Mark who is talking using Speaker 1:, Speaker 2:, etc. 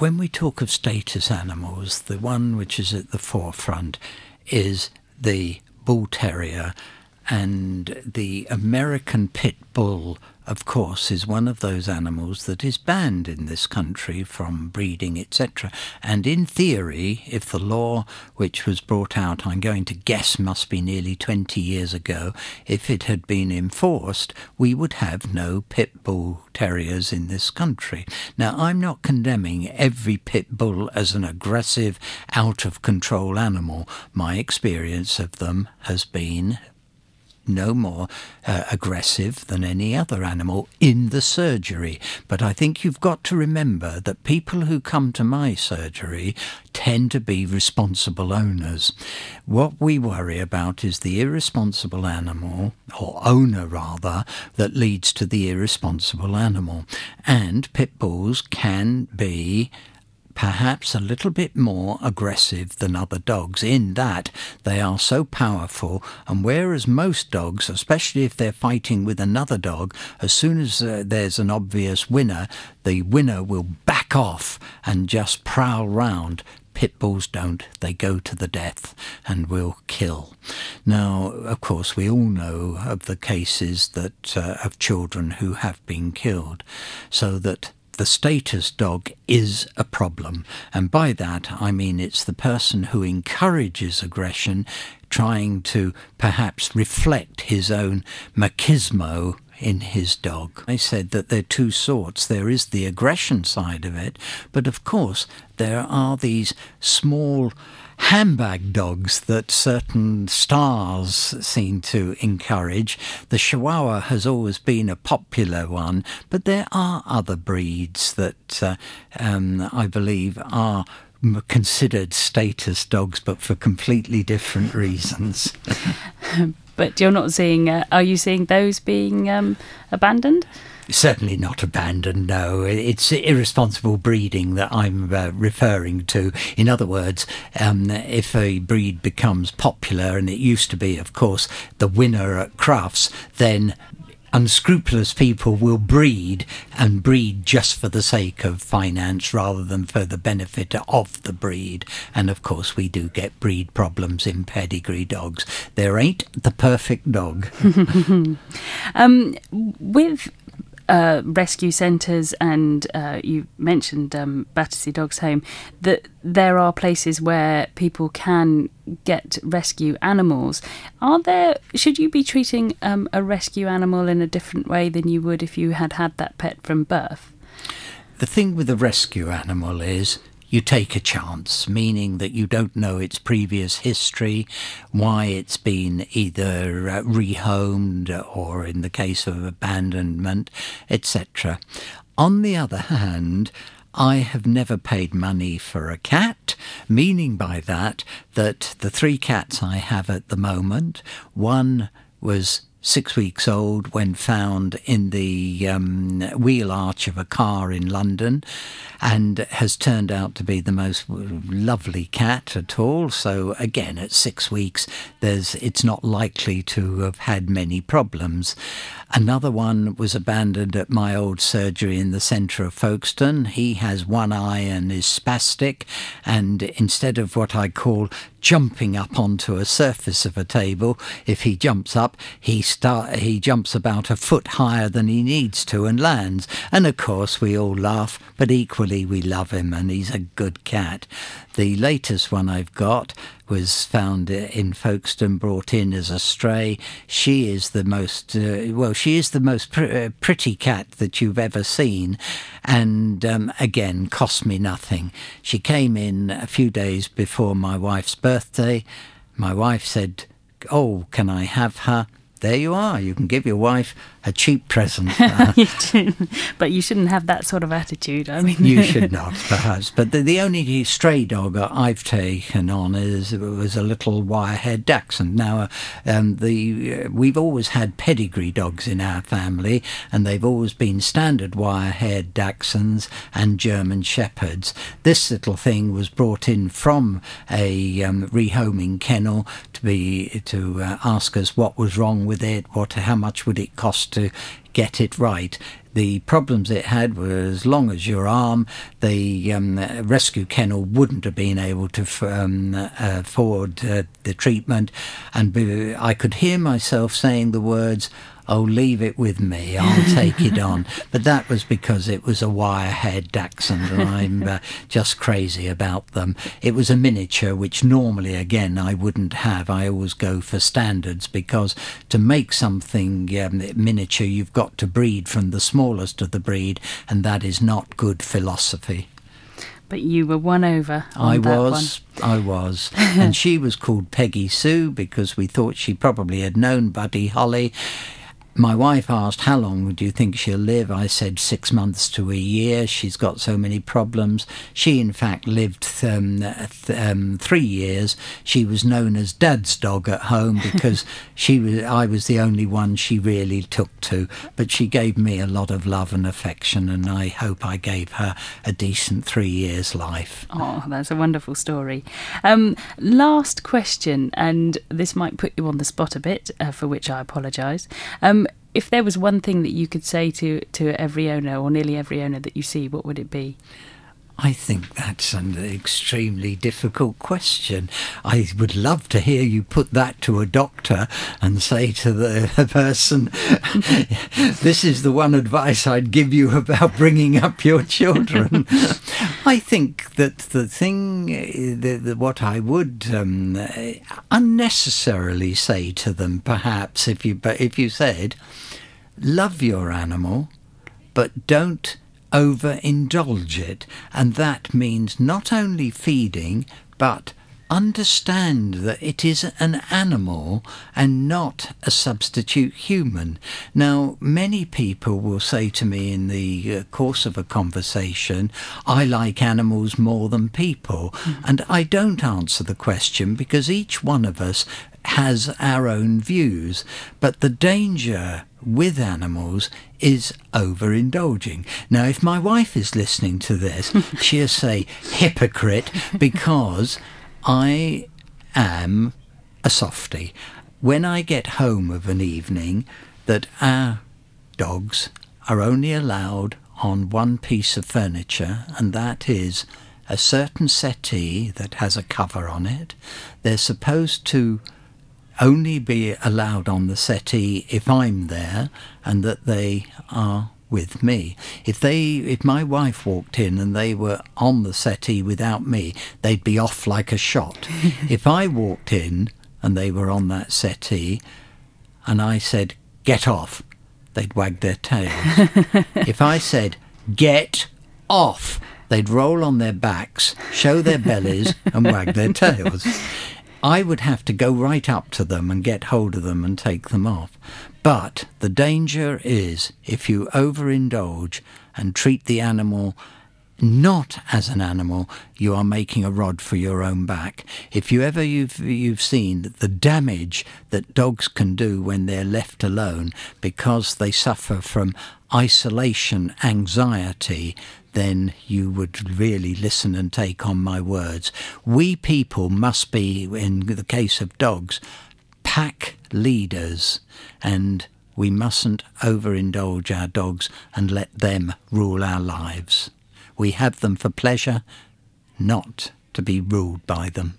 Speaker 1: when we talk of status animals, the one which is at the forefront is the bull terrier, and the American pit bull, of course, is one of those animals that is banned in this country from breeding, etc. And in theory, if the law which was brought out, I'm going to guess must be nearly 20 years ago, if it had been enforced, we would have no pit bull terriers in this country. Now, I'm not condemning every pit bull as an aggressive, out-of-control animal. My experience of them has been no more aggressive than any other animal in the surgery. But I think you've got to remember that people who come to my surgery tend to be responsible owners. What we worry about is the irresponsible animal, or owner rather, that leads to the irresponsible animal. And pit bulls can be perhaps a little bit more aggressive than other dogs in that they are so powerful, and whereas most dogs, especially if they're fighting with another dog, as soon as there's an obvious winner, the winner will back off and just prowl round. Pit bulls don't. They go to the death and will kill. Now, of course, we all know of the cases that of children who have been killed, so that the status dog is a problem, and by that I mean it's the person who encourages aggression, trying to perhaps reflect his own machismo in his dog. I said that there are two sorts. There is the aggression side of it, but of course there are these small handbag dogs that certain stars seem to encourage. The Chihuahua has always been a popular one, but there are other breeds that I believe are considered status dogs, but for completely different reasons.
Speaker 2: But you're not seeing, are you seeing those being abandoned?
Speaker 1: Certainly not abandoned, no. It's irresponsible breeding that I'm referring to. In other words, if a breed becomes popular, and it used to be, of course, the winner at crafts, then unscrupulous people will breed, and breed just for the sake of finance rather than for the benefit of the breed. And of course we do get breed problems in pedigree dogs. There ain't the perfect dog.
Speaker 2: With rescue centres, and you mentioned Battersea Dogs Home, that there are places where people can get rescue animals. Should you be treating a rescue animal in a different way than you would if you had had that pet from birth?
Speaker 1: The thing with a rescue animal is you take a chance, meaning that you don't know its previous history, why it's been either rehomed or, in the case of abandonment, etc. On the other hand, I have never paid money for a cat, meaning by that the 3 cats I have at the moment, one was 6 weeks old when found in the wheel arch of a car in London, and has turned out to be the most lovely cat at all. So again, at 6 weeks, it's not likely to have had many problems. Another one was abandoned at my old surgery in the centre of Folkestone. He has one eye and is spastic, and instead of what I call jumping up onto a surface of a table, if he jumps up, he jumps about a foot higher than he needs to and lands. And of course we all laugh, but equally we love him, and he's a good cat. The latest one I've got was found in Folkestone, brought in as a stray. She is the most pretty cat that you've ever seen, and again cost me nothing. She came in a few days before my wife's birthday. My wife said, "Oh, can I have her?" There you are. You can give your wife a cheap present.
Speaker 2: But you shouldn't have that sort of attitude. I mean,
Speaker 1: you should not, perhaps. But the only stray dog I've taken on was a little wire-haired dachshund. Now, we've always had pedigree dogs in our family, and they've always been standard wire-haired dachshunds and German shepherds. This little thing was brought in from a rehoming kennel to ask us what was wrong with it, how much would it cost to get it right. The problems it had were as long as your arm. The rescue kennel wouldn't have been able to afford the treatment, and I could hear myself saying the words, "Oh, leave it with me, I'll take it on." But that was because it was a wire-haired dachshund, and I'm just crazy about them. It was a miniature, which normally, again, I wouldn't have. I always go for standards, because to make something miniature, you've got to breed from the smallest of the breed, and that is not good philosophy.
Speaker 2: But you were won over on that one.
Speaker 1: I was. And she was called Peggy Sue because we thought she probably had known Buddy Holly. My wife asked, "How long do you think she'll live?" I said 6 months to a year. She's got so many problems. She, in fact, lived 3 years. She was known as Dad's dog at home because I was the only one she really took to. But she gave me a lot of love and affection, and I hope I gave her a decent 3 years' life.
Speaker 2: Oh, that's a wonderful story. Last question, and this might put you on the spot a bit, for which I apologise. If there was one thing that you could say to every owner, or nearly every owner that you see, what would it be?
Speaker 1: I think that's an extremely difficult question. I would love to hear you put that to a doctor and say to the person, "This is the one advice I'd give you about bringing up your children." I think that the thing, what I would unnecessarily say to them, perhaps, if you said, love your animal, but don't overindulge it. And that means not only feeding, but understand that it is an animal and not a substitute human. Now, many people will say to me in the course of a conversation, "I like animals more than people." And I don't answer the question, because each one of us has our own views. But the danger with animals is overindulging. Now, if my wife is listening to this, she'll say, "Hypocrite," because I am a softie. When I get home of an evening, that our dogs are only allowed on one piece of furniture, and that is a certain settee that has a cover on it. They're supposed to only be allowed on the settee if I'm there, and that they are with me. If my wife walked in and they were on the settee without me, they'd be off like a shot. If I walked in and they were on that settee and I said, "Get off," they'd wag their tails. If I said, "Get off," they'd roll on their backs, show their bellies and wag their tails. I would have to go right up to them and get hold of them and take them off. But the danger is, if you overindulge and treat the animal not as an animal, you are making a rod for your own back. If you've seen the damage that dogs can do when they're left alone because they suffer from isolation anxiety, then you would really listen and take on my words. We people must be, in the case of dogs, pack leaders, and we mustn't overindulge our dogs and let them rule our lives. We have them for pleasure, not to be ruled by them.